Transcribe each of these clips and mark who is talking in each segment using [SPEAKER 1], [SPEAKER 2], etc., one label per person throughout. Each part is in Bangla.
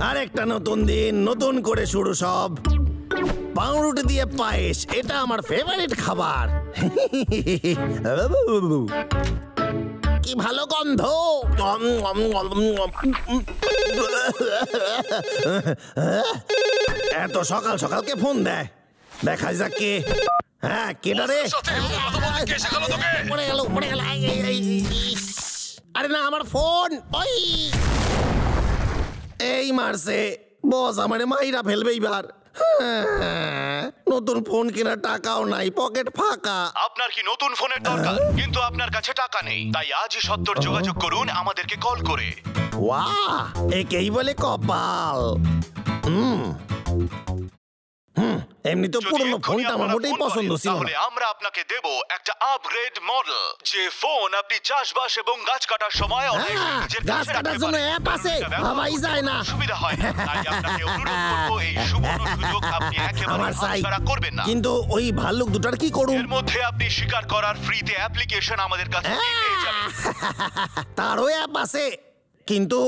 [SPEAKER 1] আরেকটা নতুন দিন, নতুন করে শুরু সব। পাউরুটি দিয়ে পায়েস, এটা আমার ফেভারিট খাবার। কি ভালো গন্ধ! এত সকাল সকাল কে ফোন দেয়? দেখা যাক কে। হ্যাঁ, কেডা রে? পড়ে গেল। আরে না, আমার ফোন। ওই এই মারছে বস, আমারে মাইরা ফেলবে এইবার। নতুন ফোন কেনার টাকাও নাই, পকেট ফাঁকা।
[SPEAKER 2] আপনার কি নতুন ফোনের দরকার? কিন্তু আপনার কাছে টাকা নেই, তাই আজই সত্তর যোগাযোগ করুন আমাদেরকে কল করে।
[SPEAKER 1] ওয়াহ, একেই বলে কপাল। এমনি তো পুরনো ফোনটা আমার মোটেই পছন্দ ছিল না।
[SPEAKER 2] আমরা আপনাকে দেব একটা আপগ্রেড মডেল, যে ফোন আপনি চাষবাস এবং গাছ কাটার সময়
[SPEAKER 1] গাছ কাটার জন্য অ্যাপ আছে, ভাবাই যায় না।
[SPEAKER 2] সুবিধা হয় না, তাই আপনাকে অনুরোধ করব এই সুবর্ণ সুযোগ আপনি একেবারে হাতছাড়া করবেন না।
[SPEAKER 1] কিন্তু ওই ভাল্লুক দুটার কি করুন?
[SPEAKER 2] এর মধ্যে আপনি শিকার করার ফ্রিতে অ্যাপ্লিকেশন আমাদের কাছে পেয়ে যাবেন।
[SPEAKER 1] তারও অ্যাপ আছে, কিন্তু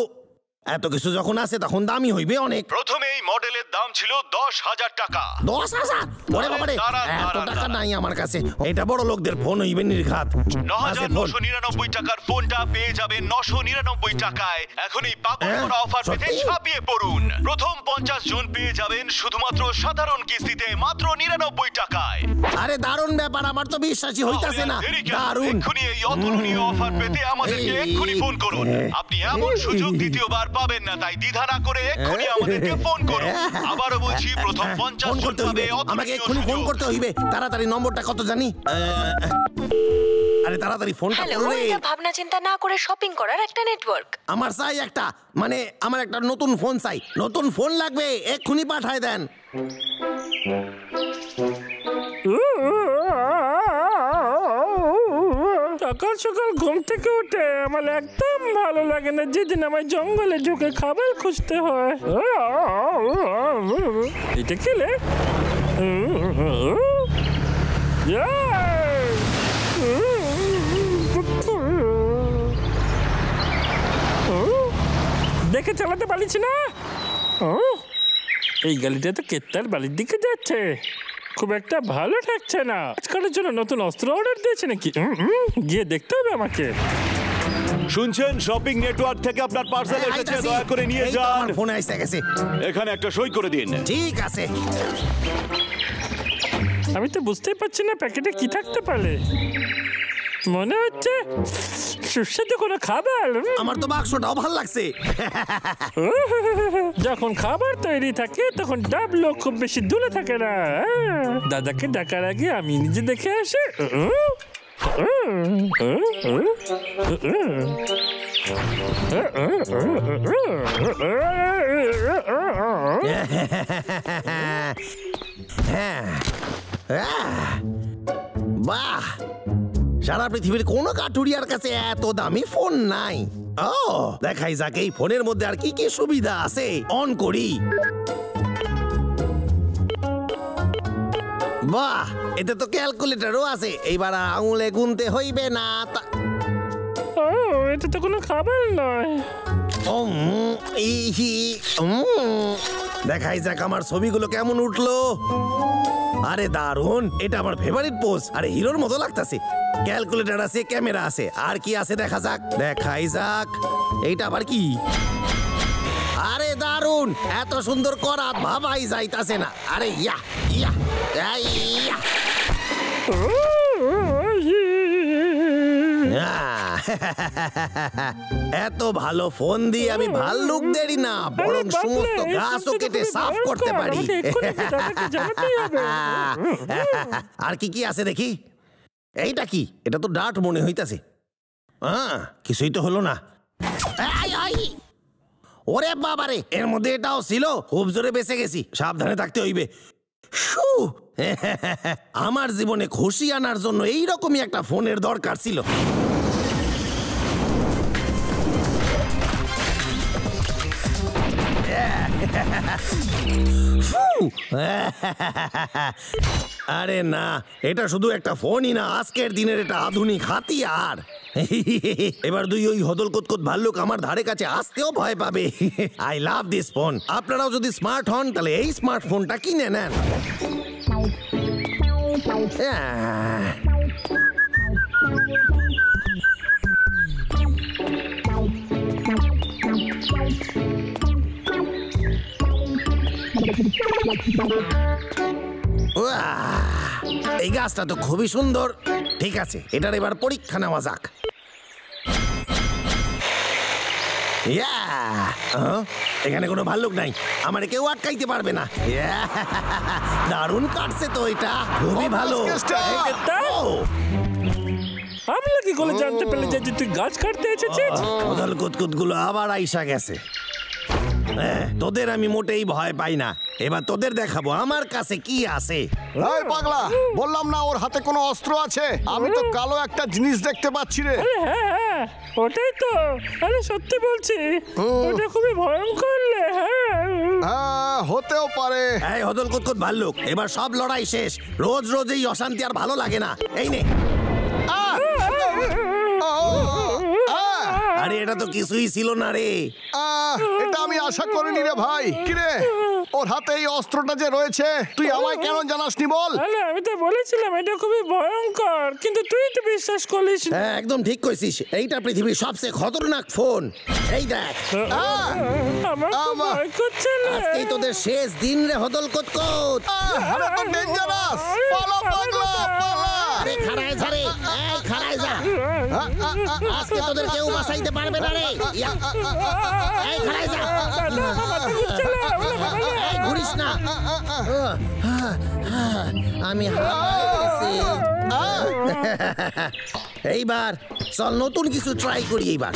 [SPEAKER 1] এত কিছু যখন আছে তখন দামি হইবে অনেক।
[SPEAKER 2] প্রথমে এই মডেলের দাম ছিল 10,000 টাকা।
[SPEAKER 1] 10,000? ওরে বাবারে, এত টাকা নাই আমার কাছে। এটা বড় লোকদের ফোন হইবে নির্ঘাত।
[SPEAKER 2] 9,999 টাকার ফোনটা পেয়ে যাবেন 999 টাকায়। এখন এই পাগল করা অফার পেতে ছাপিয়ে পড়ুন। প্রথম 50 জন পেয়ে যাবেন শুধুমাত্র সাধারণ কিস্তিতে মাত্র 99 টাকায়।
[SPEAKER 1] আরে দারুণ ব্যাপার, আমার তো বিশ্বাসই হইতাছে না। দারুণ!
[SPEAKER 2] এক্ষুনি এই অতুলনীয় অফার পেতে আমাদেরকে এক্ষুনি ফোন করুন। আপনি এমন সুযোগ দ্বিতীয়বার পাবেন না, তাই দ্বিধা না করে এক্ষুনি আমাদেরকে ফোন করুন। আবারও বলছি, প্রথম 50 জন পাবে।
[SPEAKER 1] আমাকে এক্ষুনি ফোন করতে হইবে। তাড়াতাড়ি নম্বরটা কত জানি? আরে তাড়াতাড়ি ফোনটা করো।
[SPEAKER 3] এটা ভাবনা চিন্তা না করে শপিং করার একটা নেটওয়ার্ক।
[SPEAKER 1] আমার চাই একটা, মানে আমার একটা নতুন ফোন চাই। নতুন ফোন লাগবে, এক্ষুনি পাঠায় দেন।
[SPEAKER 4] সকাল সকাল ঘুম থেকে উঠে আমার একদম ভালো লাগে না, যেদিন আমার জঙ্গলে ঢুকে খাবার খুঁজতে হয়। এটা খেলে দেখে চালাতে পারছি না। এই গাড়িটা তো কেত্তার বাড়ির দিকে যাচ্ছে, খুব একটা ভালো ঠেকছে না। আজকালের জন্য নতুন অস্ত্র অর্ডার দিয়েছে নাকি? গিয়ে দেখতে হবে আমাকে।
[SPEAKER 5] শুনছেন, শপিং নেটওয়ার্ক থেকে আপনার পার্সেল এসেছে, দয়া করে নিয়ে যান।
[SPEAKER 1] ফোন এসে গেছে,
[SPEAKER 5] এখানে একটা সই করে দিন।
[SPEAKER 1] ঠিক আছে।
[SPEAKER 4] আমি তো বুঝতেই পারছি না প্যাকেটে কি থাকতে পারে। মনে হচ্ছে সুস্বাদু কোনো খাবার।
[SPEAKER 1] আমার তো বাক্সটাও ভালো লাগছে।
[SPEAKER 4] যখন খাবার তৈরি থাকে তখন ডাবলো খুব বেশি দূরে থাকে না। দাদাকে ডাকার আগে আমি নিজে দেখে আসি।
[SPEAKER 1] বাহ, সারা পৃথিবীর কোন কাঠুরিয়ার কাছে এত দামি ফোন নাই। ও দেখাই যাক এই ফোনের মধ্যে আর কি কি সুবিধা আছে। অন করি। বাহ, এতে তো ক্যালকুলেটরও আছে। এইবার আঙুলে গুনতে হইবে না।
[SPEAKER 4] এটা তো কোনো খাবার নয়।
[SPEAKER 1] দেখাই যাক আমার ছবিগুলো কেমন উঠলো। আরে দারুন, এটা আমার ফেভারিট পোজ। আরে হিরোর মতো লাগতেছে। ক্যালকুলেটর আছে, ক্যামেরা আছে, আর কি আছে দেখা যাক। দেখাই যাক, এইটা আবার কি? আরে দারুন, এত সুন্দর করা ভাবাই যাইতাছে না। আরে ইয়া ইয়া ইয়া, এত ভালো ফোন দিয়ে আমি ভাল্লুকদেরই না, বরং সমস্ত গাছও কেটে সাফ করতে পারি। আর কি কি আছে দেখি। এইটা কি? এটা তো ডার্ট মনে হইতাছে। কিছুই তো হলো না। ওরে বাবারে, এর মধ্যে এটাও ছিল। খুব জোরে বেঁচে গেছি, সাবধানে থাকতে হইবে। আমার জীবনে খুশি আনার জন্য এইরকমই একটা ফোনের দরকার ছিল। আরে না, এটা শুধু একটা ফোনই না, আজকের দিনের এটা আধুনিক হাতিয়ার। এবার দুই ওই হদল কুতকুত ভাল্লুক আমার ধারে কাছে আসতেও ভয় পাবে। I love this phone. আপনারাও যদি স্মার্ট হন তাহলে এই স্মার্টফোনটা কিনে নেন। এই গাছটা তো খুবই সুন্দর। ঠিক আছে, এটার এবার পরীক্ষা নেওয়া যাক। এখানে কোনো ভাল্লুক নাই, আমার কেউ আটকাইতে পারবে না। দারুণ কাটছে তো, এটা খুবই ভালো।
[SPEAKER 4] আমি কি করে জানতে পারলি যে তুই গাছ কাটতে এসেছিস?
[SPEAKER 1] হদল কুতকুত গুলো আবার আইসা গেছে। তোদের আমি মোটেই ভয় পাই না। এবার তোদের দেখাবো আমার কাছে কি আছে।
[SPEAKER 6] এই পাগলা, বললাম না ওর হাতে কোনো অস্ত্র আছে। আমি তো কালো একটা জিনিস দেখতে পাচ্ছি রে।
[SPEAKER 4] হ্যাঁ, ওটাই তো। আরে সত্যি বলছি, ওটা খুবই ভয়ঙ্কর।
[SPEAKER 6] হ্যাঁ, হতেও পারে।
[SPEAKER 1] এই হদল কুতকুত ভাল্লুক, এবার সব লড়াই শেষ। রোজ রোজ এই অশান্তি আর ভালো লাগে না। এই নে। আরে এটা তো কিছুই ছিল না রে।
[SPEAKER 6] এটা আমি আশা করিনি রে ভাই। কিরে, ওর হাতে এই অস্ত্রটা যে রয়েছে তুই আমায় কেন জানাসনি বল?
[SPEAKER 4] আমি তো বলেছিলাম এটা খুবই ভয়ঙ্কর, কিন্তু তুই তো বিশ্বাস করলিস।
[SPEAKER 1] হ্যাঁ, একদম ঠিক কইছিস। এইটা পৃথিবীর সবচেয়ে খতরনাক ফোন। এই দেখ।
[SPEAKER 4] আমার তো ভয় করছে না।
[SPEAKER 1] আজকেই তোদের শেষ দিন রে হদল কুতকুত।
[SPEAKER 6] আরে তো ডেঞ্জারাস। পালা পাগলা, পালা।
[SPEAKER 1] আরে খাড়ায় যা রে। এই খাড়ায় যা। আজকে তোদের কেউ বাঁচাইতে পারবে না রে। এই খাড়ায় যা। এই ঘুরিস না। আমি হারিয়ে গেছি। এইবার চল নতুন কিছু ট্রাই করি। এইবার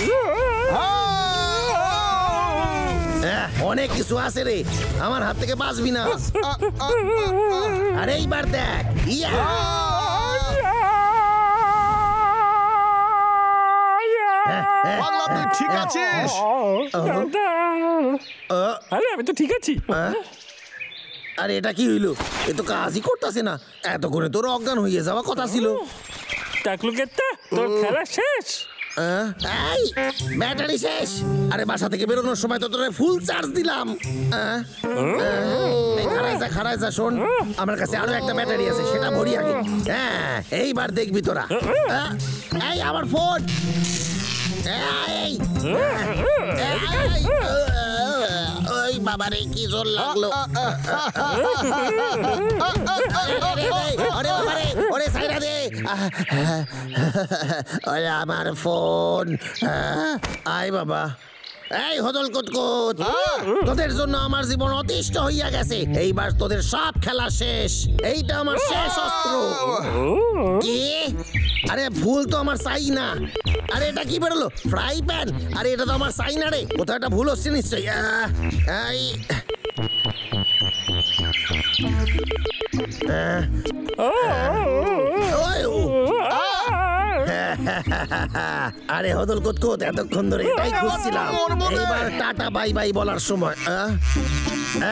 [SPEAKER 1] অনেক কিছু আছে রে, আমার হাত থেকে বাঁচবি না। আরে এইবার দেখ।
[SPEAKER 6] পাগলা, তুই ঠিক আছিস?
[SPEAKER 4] আরে আমি তো ঠিক আছি।
[SPEAKER 1] আরে এটা কি হইলো? এ তো কাজই করতেছে না। এতক্ষণে তোর অজ্ঞান হয়ে যাওয়া কথা ছিল।
[SPEAKER 4] টাকলুকেত্তা, তোর খেলা শেষ।
[SPEAKER 1] এই ব্যাটারি শেষ। আরে বাসা থেকে বেরোনোর সময় তো তোরে ফুল চার্জ দিলাম। খাড়ায় যা, শোন, আমার কাছে আরো একটা ব্যাটারি আছে, সেটা ভরি আগে। হ্যাঁ, এইবার দেখবি তোরা। এই আমার ফোন। ওই বাবারে কি জোর লাগলো। ওরে সাইরা দে। ওরে আমার ফোন। আয় বাবা। এই হদল কুতকুত, তোদের জন্য আমার জীবন অতিষ্ঠ হইয়া গেছে। এইবার তোদের সব খেলা শেষ। এইটা আমার শেষ অস্ত্র। কি? আরে ভুল তো আমার চাই না। আরে এটা কি বেরোলো? Fry pan. আরে এটা তো আমার চাই না রে। কোথাও একটা ভুল হচ্ছে নিশ্চয়ই। আরে হদল কুতকুত, এতক্ষণ ধরে এটাই খুঁজছিলাম। এইবার টাটা বাই বাই বলার সময়।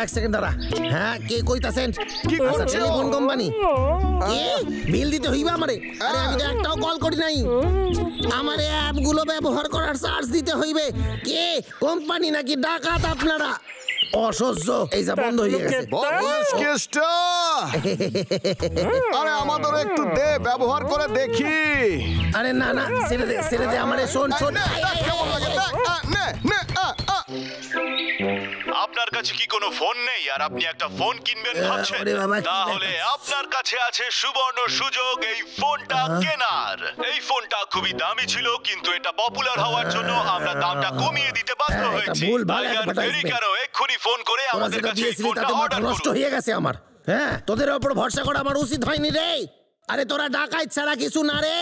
[SPEAKER 1] এক সেকেন্ড দাঁড়া। হ্যাঁ, কে কইতাছেন?
[SPEAKER 6] কি করছো?
[SPEAKER 1] Telephone company. কি বিল দিতে হইবে আমারে? আরে আমি তো একটাও কল করি নাই। আমারে অ্যাপগুলো ব্যবহার করার চার্জ দিতে হইবে। কে কোম্পানি নাকি ডাকাত আপনারা? অসহ্য। এই যা বন্ধ হয়ে গেছে।
[SPEAKER 6] কেসটা। আরে আমাদের একটু দে, ব্যবহার করে দেখি।
[SPEAKER 1] আরে না না, ছেড়ে দে আমারে। শোন।
[SPEAKER 2] আপনার কাছে কি কোনো ফোন নেই আর আপনি একটা ফোন কিনবেন ভাবছেন? তাহলে আপনার কাছে আছে সুবর্ণ সুযোগ এই ফোনটা কেনার। এই ফোনটা খুবই দামি ছিল, কিন্তু এটা পপুলার হওয়ার জন্য আমরা দামটা কমিয়ে দিতে বাধ্য হয়েছি। কেন এক্ষুনি ফোন করে আমাদের কাছে এই ফোনটা অর্ডার করুন।
[SPEAKER 1] নষ্ট হয়ে গেছে আমার। হ্যাঁ, তোদের উপর ভরসা করা আমার উচিত হয়নি রে। আরে তোরা ডাকাইত ছাড়া কিছু না রে।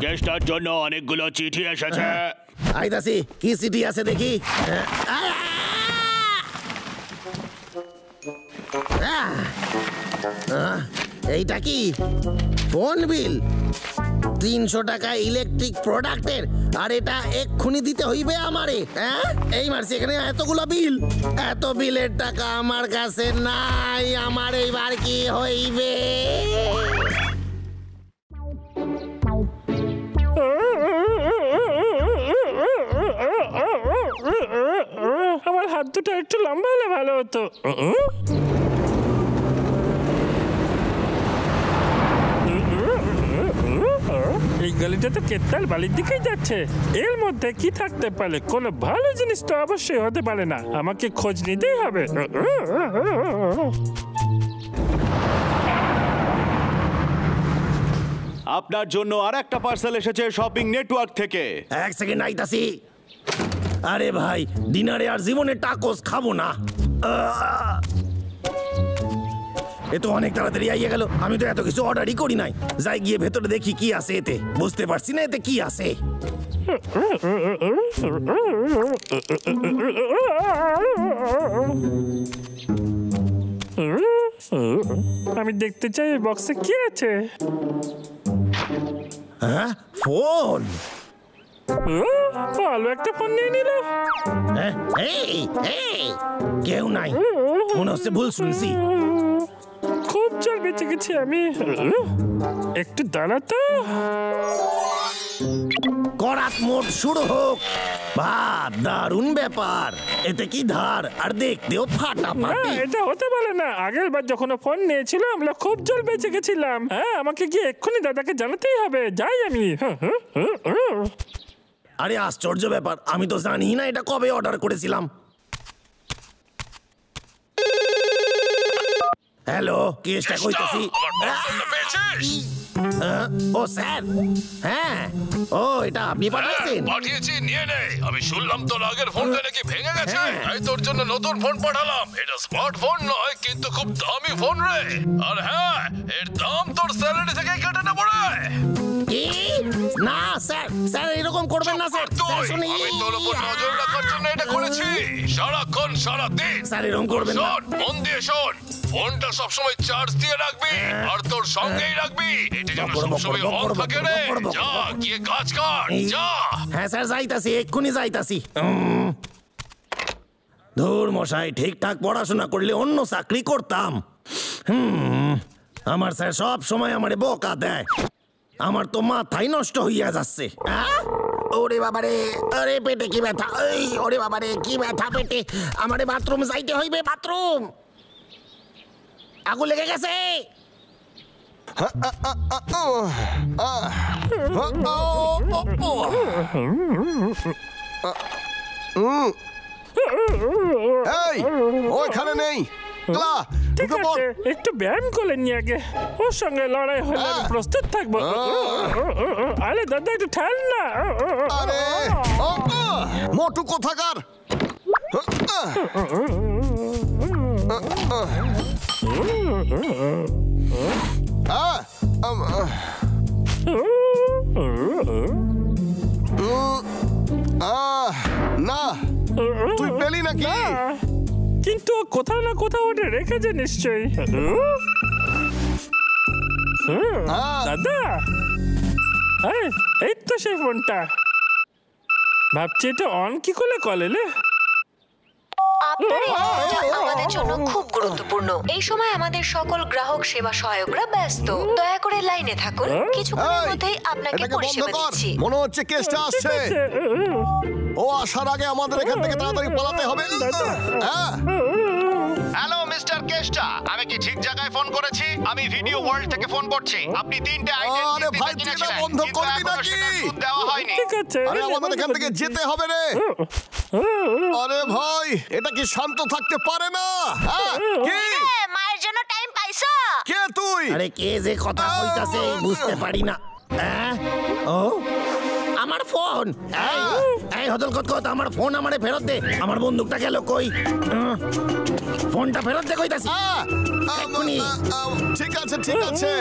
[SPEAKER 5] গেস্টার জন্য অনেকগুলো চিঠি এসেছে।
[SPEAKER 1] আইতাছি, কি চিঠি আছে দেখি। এইটা কি? ফোন বিল। 300 টাকা ইলেকট্রিক প্রোডাক্টের, আর এটা এক্ষুনি দিতে হইবে আমারে। হ্যাঁ, এই মারছি এখানে এতগুলো বিল, এত বিলের টাকা আমার কাছে নাই। আমার এইবার কি হইবে?
[SPEAKER 4] আমার হাত দুটো একটু লম্বা হলে ভালো হতো। এই গলিটা তো কেতাল বালির দিকেই যাচ্ছে। এর মধ্যে কি থাকতে পারে? কোনো ভালো জিনিস তো অবশ্যই হতে পারে না। আমাকে খোঁজ নিতেই হবে।
[SPEAKER 5] আপনার জন্য আরেকটা পার্সেল এসেছে শপিং নেটওয়ার্ক থেকে।
[SPEAKER 1] এক সেকেন্ড আইতাছি। আরে ভাই, ডিনারে আর জীবনে টাকোস খাবো না। এ তো অনেক তাড়াতাড়ি আইয়া গেল। আমি তো এত কিছু অর্ডারই করি নাই। যাই গিয়ে ভেতরে দেখি কি আছে এতে। বুঝতে পারছি না এতে কি আছে।
[SPEAKER 4] আমি দেখতে চাই বক্সে কি আছে।
[SPEAKER 1] হ্যাঁ, ফোন।
[SPEAKER 4] ভালো একটা ফোন নিয়ে নিল।
[SPEAKER 1] কেউ নাই, মনে হচ্ছে ভুল শুনছি।
[SPEAKER 4] খুব জল বেঁচে গেছি আমি। একটু দাঁড়া তো।
[SPEAKER 1] করাত মোড শুরু হোক। বাহ, দারুণ ব্যাপার। এতে কি ধার, আর দেখতেও ফাটাফাটি।
[SPEAKER 4] এটা হতে পারে না। আগের বার যখন ফোন নিয়েছিল আমরা খুব জল বেঁচে গেছিলাম। হ্যাঁ, আমাকে গিয়ে এক্ষুনি দাদাকে জানাতেই হবে। যাই আমি।
[SPEAKER 1] আরে আশ্চর্য ব্যাপার, আমি তো জানি না এটা কবে অর্ডার করেছিলাম। হ্যালো, কেসটা কইতাছি। ও স্যার, হ্যাঁ, ও এটা আপনি পাঠাইছেন?
[SPEAKER 7] পাঠিয়েছি, নিয়ে নে। আমি শুনলাম তোর আগের ফোনটা নাকি ভেঙে গেছে,
[SPEAKER 1] হ্যাঁ।
[SPEAKER 7] তাই তোর জন্য নতুন ফোন পাঠালাম। এটা স্মার্টফোন নয়, কিন্তু খুব দামি ফোন রে। আর হ্যাঁ, এর দাম তোর স্যালারি থেকে কেটে নেবো রে।
[SPEAKER 1] কি? না স্যার, স্যার এরকম করবেন না স্যার। স্যার শুনি,
[SPEAKER 7] আমি তোর উপর নজর রাখার জন্য এটা করেছি। সারাক্ষণ সারাদিন।
[SPEAKER 1] স্যার এরকম করবেন না।
[SPEAKER 7] শোন, মন দিয়ে শোন। ফোনটা সবসময় চার্জ দিয়ে রাখবি, আর তোর সঙ্গেই রাখবি। এটা যেন সবসময় অন থাকে রে। যা গিয়ে কাজ কর, যা।
[SPEAKER 1] হ্যাঁ স্যার, যাইতাছি, এক্ষুনি যাইতাছি। ধুর মশাই, ঠিকঠাক পড়াশোনা করলে অন্য চাকরি করতাম। আমার স্যার সব সময় আমারে বকা দেয়। আমার তো মাথাই নষ্ট হইয়া যাচ্ছে। ওরে বাবারে, আরে পেটে কি ব্যথা। এই ওরে বাবারে, কি ব্যথা পেটে। আমারে বাথরুম যাইতে হইবে, বাথরুম। আগুন লেগে গেছে।
[SPEAKER 6] এই, ওইখানে নেই।
[SPEAKER 4] ঠিক আছে, একটু ব্যায়াম করে নি আগে। ওর সঙ্গে লড়াই হলে আমি প্রস্তুত থাকবো। আরে দাদা, একটু ঠাল না।
[SPEAKER 6] আরে মোটু কোথাকার। না, তুই পেলি নাকি?
[SPEAKER 4] কিন্তু কোথাও না কোথাও ওটা রেখেছে নিশ্চয়ই। দাদা, এই তো সেই ফোনটা। ভাবছি এটা অন কি করে কলেলে।
[SPEAKER 3] আপনার এই কলটা আমাদের জন্য খুব গুরুত্বপূর্ণ। এই সময় আমাদের সকল গ্রাহক সেবা সহায়করা ব্যস্ত। দয়া করে লাইনে থাকুন, কিছুক্ষণের মধ্যেই আপনাকে পরিষেবা দিচ্ছি।
[SPEAKER 6] মনে হচ্ছে কেসটা আসছে। ও আসার আগে আমাদের এখান থেকে তাড়াতাড়ি পালাতে হবে।
[SPEAKER 2] হ্যালো মিস্টার কেস্টা, আমি কি ঠিক জায়গায় ফোন করেছি? আমি ভিডিও ওয়ার্ল্ড থেকে ফোন করছি। আপনি 3টে আইটেম
[SPEAKER 6] আরে ভাই, তুই এটা বন্ধ করবি নাকি?
[SPEAKER 2] দেওয়া হয়নি।
[SPEAKER 4] ঠিক আছে,
[SPEAKER 6] আরে আমাদের এখান থেকে যেতে হবে রে। আরে ভাই, এটা কি শান্ত থাকতে পারে না? কি
[SPEAKER 3] মায়ের জন্য টাইম পাইছো?
[SPEAKER 6] কে তুই?
[SPEAKER 1] আরে কে যে কথা কইতাছে বুঝতে পারি না। ও আমার ফোন। এই হদল কত, আমার ফোন আমারে ফেরত দে। আমার বন্দুকটা গেল কই? ফোনটা ফেরত দে কইতাছি।
[SPEAKER 6] ঠিক আছে, ঠিক আছে।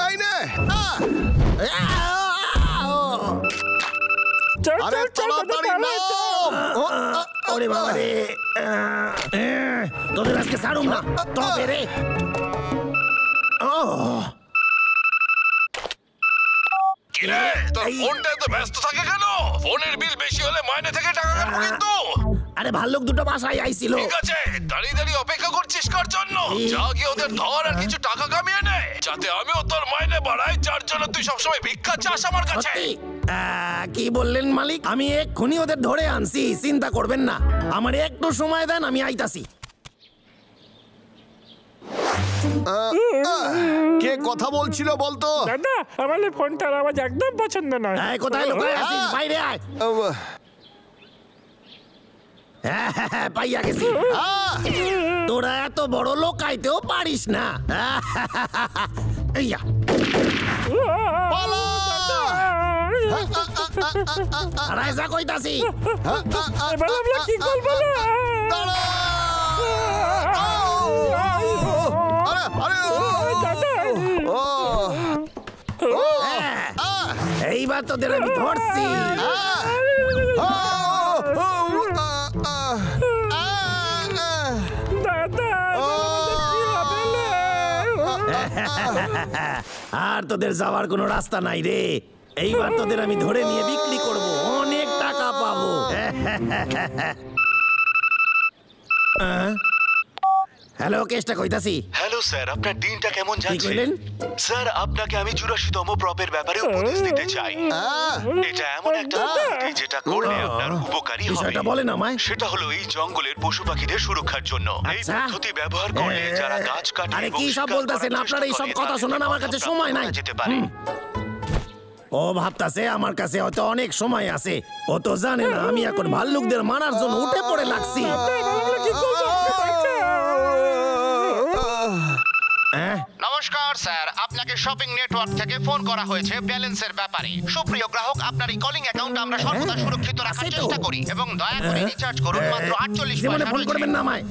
[SPEAKER 6] এই নে। আরে তাড়াতাড়ি নাম।
[SPEAKER 1] ওরে বাবা রে, তোদের আজকে ছাড়ুম না। তবে রে,
[SPEAKER 7] তোর ফোনটা এত ব্যস্ত থাকে কেন? ফোনের বিল বেশি হলে মাইনে থেকে টাকা কাটবো কিন্তু।
[SPEAKER 1] আরে ভাল্লুক দুটো বাসায় আইছিল।
[SPEAKER 7] ঠিক আছে, দাঁড়িয়ে দাঁড়িয়ে অপেক্ষা করছিস কার জন্য? যা গিয়ে ওদের ধর আর কিছু টাকা কামিয়ে নে, যাতে আমিও তোর মাইনে বাড়াই, যার জন্য তুই সবসময় ভিক্ষা চাস আমার কাছে।
[SPEAKER 1] সত্যি? কি বললেন মালিক? আমি এক্ষুনি ওদের ধরে আনছি, চিন্তা করবেন না। আমার একটু সময় দেন, আমি আইতাছি।
[SPEAKER 6] কে কথা বলছিল বলতো?
[SPEAKER 4] দাদা, আমার এই ফোনটার আওয়াজ একদম পছন্দ নয়।
[SPEAKER 1] কোথায় লুকায় আছিস? বাইরে আয়। পাইয়া গেছি। তোরা এত বড় লোক আইতেও পারিস না। ইয়া রাইজা কইতাছি।
[SPEAKER 4] এবার আমরা কি করবো?
[SPEAKER 1] এইবার তোদের আমি ধরছি। আর তোদের যাওয়ার কোনো রাস্তা নাই রে। এইবার তোদের আমি ধরে নিয়ে বিক্রি করব, অনেক টাকা পাবো। হ্যালো, কেসটা কইতাছি।
[SPEAKER 2] হ্যালো স্যার, আপনার দিনটা কেমন
[SPEAKER 1] কি
[SPEAKER 2] যাচ্ছে?
[SPEAKER 1] কইলেন?
[SPEAKER 2] স্যার, আপনাকে আমি 84তম প্রপের ব্যাপারে উপদেশ দিতে চাই। এটা এমন একটা পদ্ধতি যেটা করলে আপনার উপকারী হবে।
[SPEAKER 1] বিষয়টা বলেন আমায়।
[SPEAKER 2] সেটা হলো এই জঙ্গলের পশু পাখিদের সুরক্ষার জন্য। এই
[SPEAKER 1] আচ্ছা।
[SPEAKER 2] পদ্ধতি ব্যবহার করলে যারা গাছ কাটে
[SPEAKER 1] আরে
[SPEAKER 2] এবং
[SPEAKER 1] কি সব
[SPEAKER 2] শিকার
[SPEAKER 1] বলতেছেন
[SPEAKER 2] করার
[SPEAKER 1] আপনারা? এই
[SPEAKER 2] চেষ্টা
[SPEAKER 1] সব
[SPEAKER 2] করে,
[SPEAKER 1] কথা
[SPEAKER 2] তাদের
[SPEAKER 1] শোনান আমার কাছে
[SPEAKER 2] প্রাপ্ত
[SPEAKER 1] সময় নাই।
[SPEAKER 2] করা যেতে পারে।
[SPEAKER 1] ও ভাবতাছে আমার কাছে হয়তো অনেক সময় আছে। ও তো জানে না আমি এখন ভাল্লুকদের মারার জন্য উঠে পড়ে লাগছি।
[SPEAKER 8] নমস্কার স্যার, আপনাকে শপিং নেটওয়ার্ক থেকে ফোন করা হয়েছে ব্যালেন্সের ব্যাপারে। সুপ্রিয় গ্রাহক, আপনার এই কলিং অ্যাকাউন্ট আমরা সর্বদা সুরক্ষিত রাখার
[SPEAKER 1] আছে তো।
[SPEAKER 8] চেষ্টা করি এবং দয়া করে রিচার্জ করুন মাত্র 48
[SPEAKER 1] জীবনে
[SPEAKER 8] পয়সা
[SPEAKER 1] ফোন করবেন
[SPEAKER 8] রয়েছে।
[SPEAKER 1] না আমায়।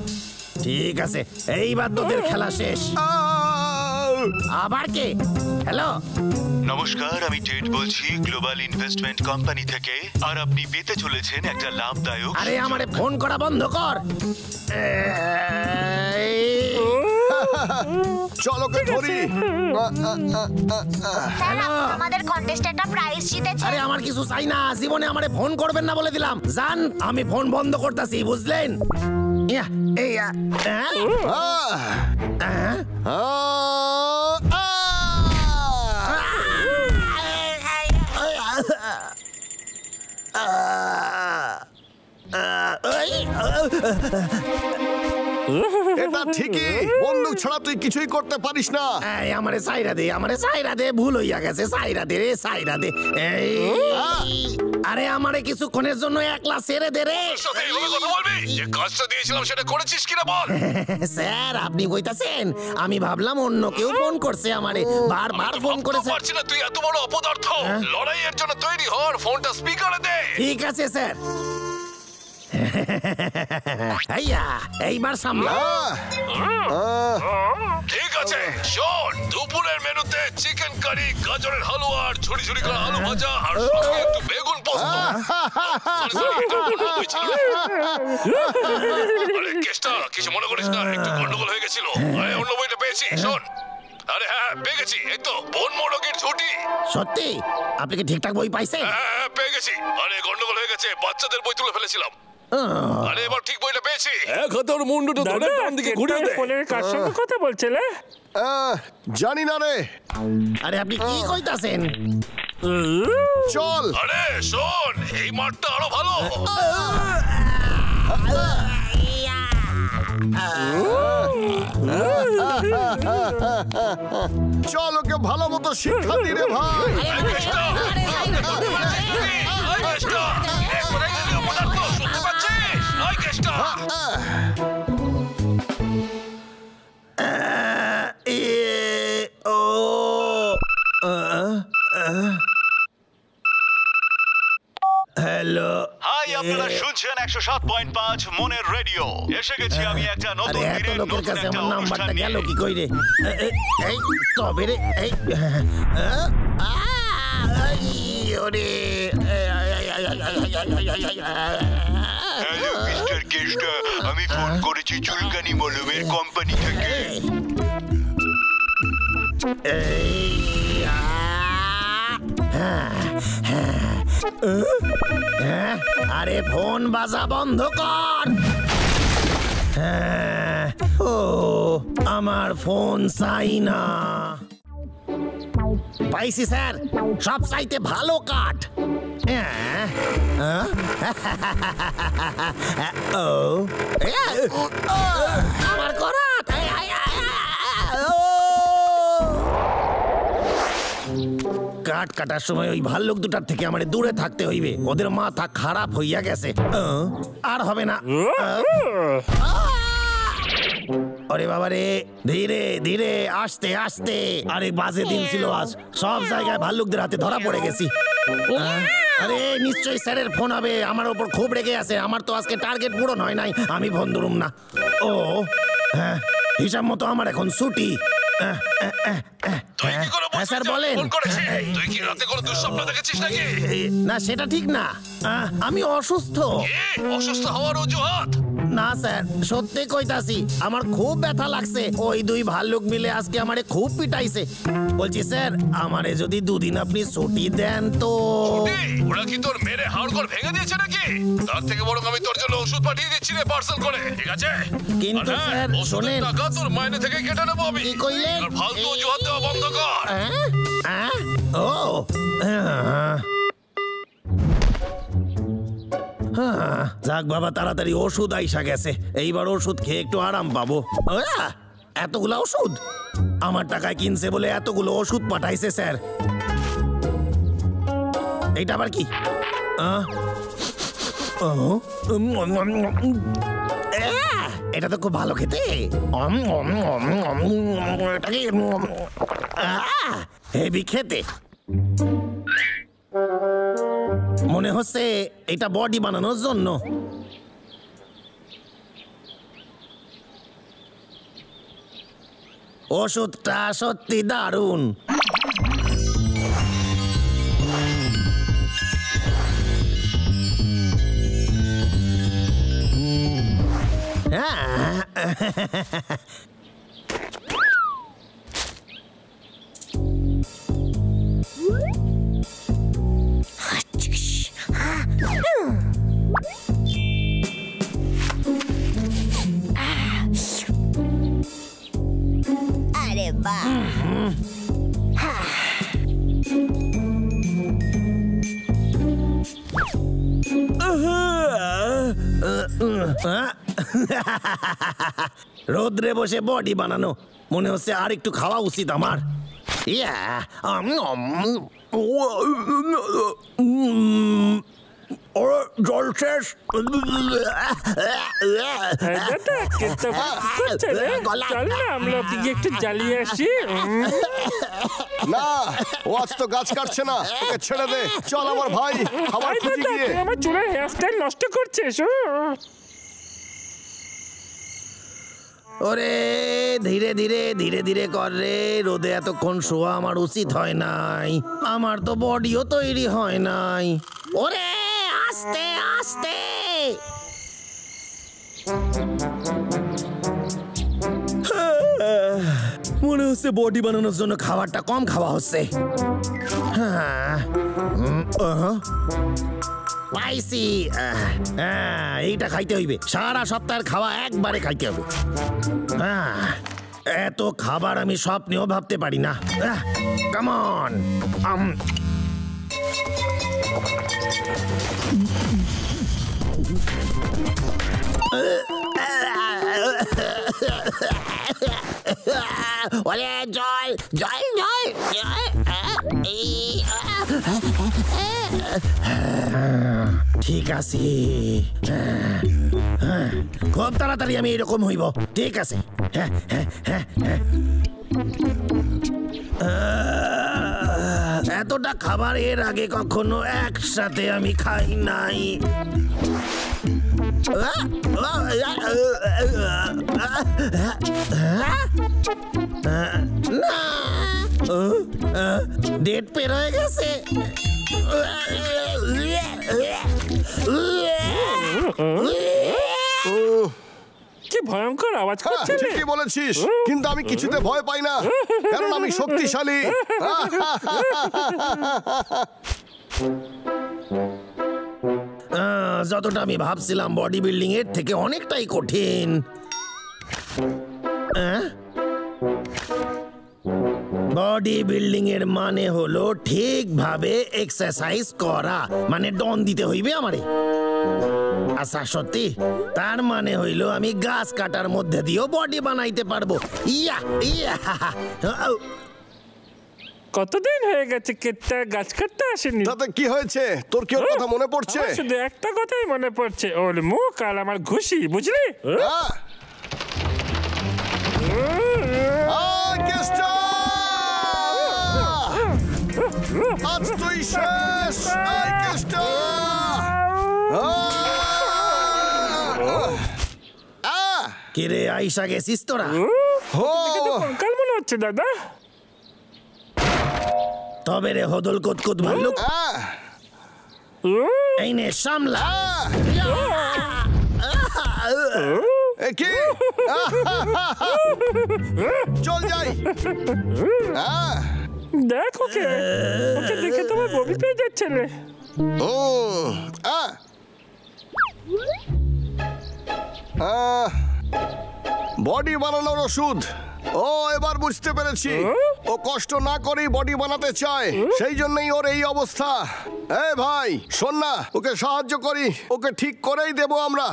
[SPEAKER 1] ঠিক আছে, এইবার তোদের খেলা শেষ। আবার কে? হ্যালো,
[SPEAKER 2] নমস্কার, আমি টেড বলছি গ্লোবাল ইনভেস্টমেন্ট কোম্পানি থেকে। আর আপনি পেতে চলেছেন একটা লাভদায়ক।
[SPEAKER 1] আরে আমারে ফোন করা বন্ধ কর।
[SPEAKER 6] চলো কে ধরি।
[SPEAKER 1] হ্যালো,
[SPEAKER 3] আমাদের কন্টেস্টে একটা প্রাইজ জিতেছে।
[SPEAKER 1] আরে আমার কিছু চাই না, জীবনে আমারে ফোন করবেন না বলে দিলাম। জান, আমি ফোন বন্ধ করতেছি, বুঝলেন? ইয়া, ইয়া,
[SPEAKER 6] এটা ঠিকই, বন্দুক ছাড়া তুই কিছুই করতে পারিস না।
[SPEAKER 1] আমারে সাইরা দে, আমারে সাইরা দে, ভুল হইয়া গেছে। সাইরা দে রে, সাইরা দে। আরে আমারে কিছুক্ষণের জন্য একলা ছেড়ে দে রে।
[SPEAKER 7] সাথে এইভাবে কথা বলবি? যে কাজটা দিয়েছিলাম সেটা করেছিস কিনা বল।
[SPEAKER 1] স্যার, আপনি কইতাছেন? আমি ভাবলাম অন্য কেউ ফোন করছে আমারে, বারবার ফোন করেছে।
[SPEAKER 7] পারছি না, তুই এত বড় অপদার্থ। লড়াইয়ের জন্য তৈরি হ, ফোনটা স্পিকারে দে।
[SPEAKER 1] ঠিক আছে স্যার। এইবার সামলা।
[SPEAKER 7] ঠিক আছে, শোন, দুপুরের মেনুতে চিকেন কারি, গাজরের হালুয়া আর ঝুড়ি ঝুড়ি করা আলু ভাজা আর সঙ্গে একটু বেগুন পোস্ত। আরে কেষ্টা, কিছু মনে করিস না, একটু গন্ডগোল হয়ে গেছিল। আরে অন্য বইটা পেয়েছি, শোন। আরে হ্যাঁ, পেয়ে গেছি, এই তো বন মোরগের ঝুটি।
[SPEAKER 1] সত্যি? আপনি কি ঠিকঠাক বই পাইছেন?
[SPEAKER 7] হ্যাঁ, পেয়ে গেছি। আরে গন্ডগোল হয়ে গেছে, বাচ্চাদের বই তুলে ফেলেছিলাম। আরে এবার ঠিক বইটা পেয়েছি।
[SPEAKER 5] এক হাতের মুন্ডুটা ধরে ডান দিকে ঘুরে দে।
[SPEAKER 4] ফোনের কার সঙ্গে কথা বলছিলে?
[SPEAKER 6] জানি না রে।
[SPEAKER 1] আরে আপনি কি কইতাছেন?
[SPEAKER 6] চল।
[SPEAKER 7] আরে শোন, এই মাঠটা আরো ভালো।
[SPEAKER 6] চল, ওকে ভালো মতো শিক্ষা দি রে ভাই।
[SPEAKER 1] হ্যালো,
[SPEAKER 2] হাই, আপনারা শুনছেন 107.5 মনের রেডিও। এসে গেছি আমি একটা
[SPEAKER 1] আরে
[SPEAKER 2] নতুন
[SPEAKER 1] এত
[SPEAKER 2] দিনের
[SPEAKER 1] লোকের
[SPEAKER 2] নতুন
[SPEAKER 1] কাছে
[SPEAKER 2] একটা
[SPEAKER 1] আমার নাম্বারটা
[SPEAKER 2] অনুষ্ঠান
[SPEAKER 1] গেল
[SPEAKER 2] নিয়ে।
[SPEAKER 1] কি কই রে? এই তবে রে, এই ওরে,
[SPEAKER 2] হ্যালো মিস্টার কেষ্টা, আমি ফোন করেছি চুলকানি মলমের কোম্পানি থেকে।
[SPEAKER 1] আরে ফোন বাজা বন্ধ কর। ও আমার ফোন চাই না। পাইছি স্যার, সব চাইতে ভালো কাঠ। আমার করা কাঠ কাটার সময় ওই ভাল্লুক দুটার থেকে আমার দূরে থাকতে হইবে। ওদের মাথা খারাপ হইয়া গেছে, আর হবে না। আরে বাবা রে, ধীরে ধীরে আস্তে আস্তে। আরে বাজে দিন ছিল আজ, সব জায়গায় ভাল্লুকদের হাতে ধরা পড়ে গেছি। আরে নিশ্চয়ই স্যারের ফোন হবে, আমার ওপর খুব রেগে আছে। আমার তো আজকে টার্গেট পূরণ হয় নাই, আমি ফোন ধরুম না। ও হ্যাঁ, হিসাব মতো আমার এখন ছুটি। স্যার বলেন।
[SPEAKER 7] তুই কি রাতে কোনো দুঃস্বপ্ন দেখেছিস নাকি?
[SPEAKER 1] না, সেটা ঠিক না, আমি অসুস্থ।
[SPEAKER 7] অসুস্থ হওয়ার অজুহাত?
[SPEAKER 1] না স্যার, সত্যি কইতাছি, আমার খুব ব্যথা লাগছে। ওই দুই ভাল্লুক মিলে আজকে আমারে খুব পিটাইছে। বলছি স্যার, আমারে যদি দুদিন আপনি ছুটি দেন তো।
[SPEAKER 7] ওরা কি তোর মেরে হাড়গোড় ভেঙে দিয়েছে নাকি? তার থেকে বরং আমি তোর জন্য ওষুধ পাঠিয়ে দিচ্ছি রে, পার্সেল করে, ঠিক আছে?
[SPEAKER 1] কিন্তু স্যার শোনেন,
[SPEAKER 7] টাকা তোর মাইনে থেকে কেটে নেবো আমি।
[SPEAKER 1] কি কইলেন?
[SPEAKER 7] আর ফালতু অজুহাত দেওয়া বন্ধ কর।
[SPEAKER 1] ও যাক বাবা, তাড়াতাড়ি ওষুধ আইসা গেছে। এইবার ওষুধ খেয়ে একটু আরাম পাবো। এতগুলো ওষুধ আমার টাকায় কিনছে বলে এতগুলো ওষুধ পাঠাইছে স্যার। এইটা আবার কি? এটা তো খুব ভালো খেতে। হেভি খেতে মনে হচ্ছে। এটা বডি বানানোর জন্য। ওষুধটা সত্যি দারুণ।
[SPEAKER 9] আরে বাহ,
[SPEAKER 1] রোদ্রে বসে বডি বানানো, মনে হচ্ছে আর একটু খাওয়া উচিত আমার। জল শেষ।
[SPEAKER 4] আমরা একটু জ্বালিয়ে আসি।
[SPEAKER 6] না, ও আজ তো গাছ কাটছে না, ওকে ছেড়ে দে। চল আমার ভাই, খাবার খুঁজে গিয়ে।
[SPEAKER 4] আমার চুলের হেয়ারস্টাইল নষ্ট করছিস।
[SPEAKER 1] ওরে ধীরে ধীরে ধীরে ধীরে কর রে, রোদে এতক্ষণ শোয়া আমার উচিত হয় নাই। আমার তো বডিও তৈরি হয় নাই। ওরে আস্তে আস্তে। মনে হচ্ছে বডি বানানোর জন্য খাবারটা কম খাওয়া হচ্ছে। পাইছি, এইটা খাইতে হইবে। সারা সপ্তাহের খাওয়া একবারে খাইতে হবে। এত খাবার আমি স্বপ্নেও ভাবতে পারি না। Come on. ওরে জল জল জল জল। ঠিক আছে, খুব তাড়াতাড়ি আমি এরকম হইব। ঠিক আছে। এতটা খাবার এর আগে কখনো একসাথে আমি খাই নাই। ডেট পের হয়ে গেছে।
[SPEAKER 4] কি ভয়ঙ্কর আওয়াজ
[SPEAKER 6] হ্যাঁ,
[SPEAKER 4] করছে
[SPEAKER 6] ঠিকই বলেছিস, কিন্তু আমি কিছুতে ভয় পাই না, কারণ আমি শক্তিশালী।
[SPEAKER 1] যতটা আমি ভাবছিলাম বডি বিল্ডিং এর থেকে অনেকটাই কঠিন। বডি বিল্ডিং এর মানে হলো ঠিকভাবে এক্সারসাইজ করা, মানে ডন দিতে হইবে আমারে। আচ্ছা সত্যি, তার মানে হইল আমি গাছ কাটার মধ্যে দিয়েও বডি বানাইতে পারবো। ইয়া ইয়া
[SPEAKER 4] কতদিন হয়ে গেছে কেটটা গাছ কাটতে আসেনি।
[SPEAKER 6] তাতে কি হয়েছে? তোর কি ওর কথা মনে পড়ছে?
[SPEAKER 4] আমার শুধু একটা কথাই মনে পড়ছে, ওর মুখ আর আমার ঘুষি, বুঝলি?
[SPEAKER 6] হ্যাঁ। কেষ্টা! আজ তুই শেষ! কেষ্টা!
[SPEAKER 1] কিরে আইসা গেছিস তোরা?
[SPEAKER 4] কাল মনে হচ্ছে দাদা।
[SPEAKER 1] তবে রে হদল কুতকুত ভাল্লুক, এই নে সামলা।
[SPEAKER 6] কি? চল যাই।
[SPEAKER 4] দেখ ওকে, ওকে দেখে তোমার বমি পেয়ে যাচ্ছে রে।
[SPEAKER 6] বডি বানানোর ওষুধ। ও এবার বুঝতে পেরেছি, ও কষ্ট না করেই বডি বানাতে চায়, সেই জন্যই ওর এই অবস্থা। এই ভাই শোন না, ওকে সাহায্য করি, ওকে ঠিক করেই দেবো আমরা।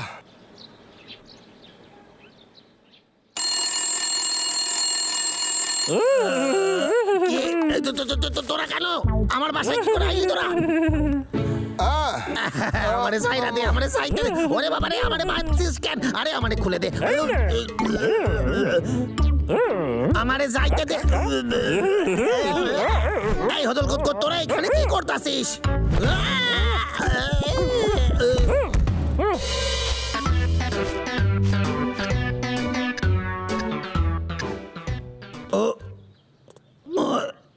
[SPEAKER 1] তোরা কেন আমার বাসায় কি করে আইলি তোরা? আমারে সাইরা দে, আমারে সাইরা দে। ওরে বাবা রে, আমারে মারছিস কেন? আরে আমারে খুলে দে, আমারে যাইতে দে। এই হদল কুতকুত, তোরা এখানে কি করতাছিস?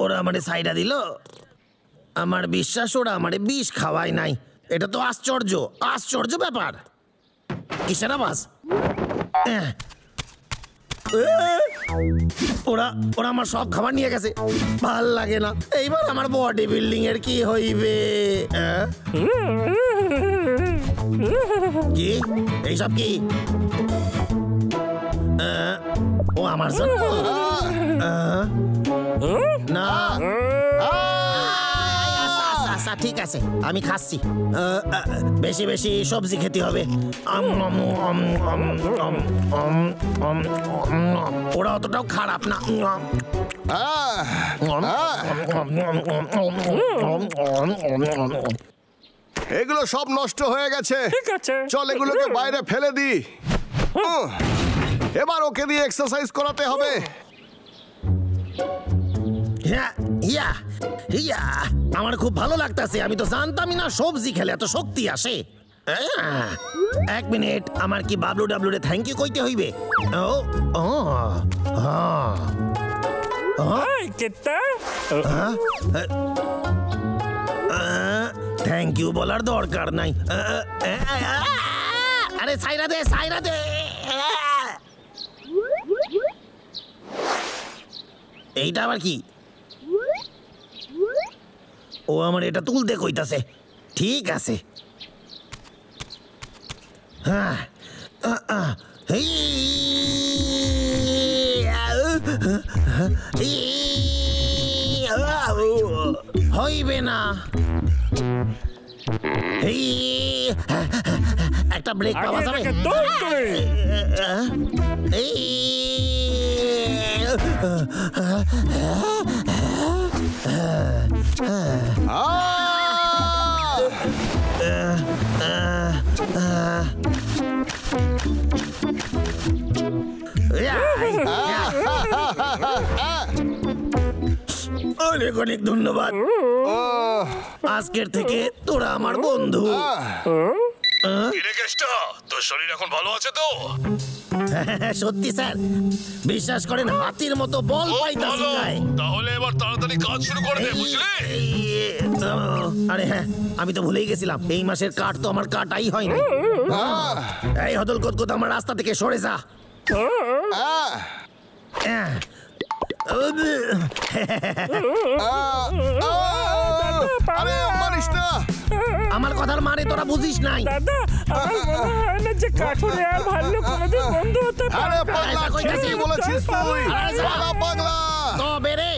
[SPEAKER 1] ওরা আমারে সাইডা দিল। আমার বিশ্বাস ওরা আমারে বিষ খাওয়ায় নাই। এটা তো আশ্চর্য, আশ্চর্য ব্যাপার। কিসের আওয়াজ? ওরা ওরা আমার সব খাবার নিয়ে গেছে, ভাল লাগে না। এইবার আমার বডি বিল্ডিং এর কি হইবে? কি এইসব কি? ও আমার জন্য না। আচ্ছা ঠিক আছে, আমি খাচ্ছি। বেশি বেশি সবজি খেতে হবে। ওরা অতটাও খারাপ না।
[SPEAKER 6] এগুলো সব নষ্ট হয়ে গেছে।
[SPEAKER 4] ঠিক আছে,
[SPEAKER 6] চল এগুলোকে বাইরে ফেলে দি। এবার ওকে দিয়ে এক্সারসাইজ করাতে হবে।
[SPEAKER 1] আমার খুব ভালো লাগতেছে। আমি তো জানতামই না সবজি খেলে এত শক্তি আসে। এক মিনিট, আমার কি বাবলু ডাবলুরে থ্যাংক ইউ কইতে হইবে? থ্যাংক ইউ বলার দরকার নাই। আরে সাইরা দে, সাইরা দে। এইটা আবার কি? ও আমার এটা তুলতে কইতাছে। ঠিক আছে। হ্যাঁ, হইবে না। একটা ব্রেক পাওয়া যাবে? অনেক অনেক ধন্যবাদ। আজকের থেকে তোরা আমার বন্ধু।
[SPEAKER 7] তোর শরীর এখন ভালো আছে তো?
[SPEAKER 1] সত্যি স্যার, বিশ্বাস করেন হাতির মতো বল পাইতাছি গায়ে।
[SPEAKER 7] তাহলে এবার তাড়াতাড়ি কাজ শুরু করে দে, বুঝলি?
[SPEAKER 1] আরে হ্যাঁ, আমি তো ভুলেই গেছিলাম এই মাসের কাট তো আমার কাটাই হয়নি। এই হদল কদকদ আমার রাস্তা থেকে সরে যা।
[SPEAKER 6] আরে মারিস না।
[SPEAKER 1] আমার কথার মানে তোরা বুঝিস নাই।
[SPEAKER 4] দাদা আমার মনে হয় না যে কাঠুরে আর ভাল্লুক কোনোদিন বন্ধু হতে
[SPEAKER 6] আরে
[SPEAKER 4] পারে।
[SPEAKER 6] পাগলা, ঠিকই বলেছিস তুই। পাগলা পাগলা।
[SPEAKER 1] তবে রে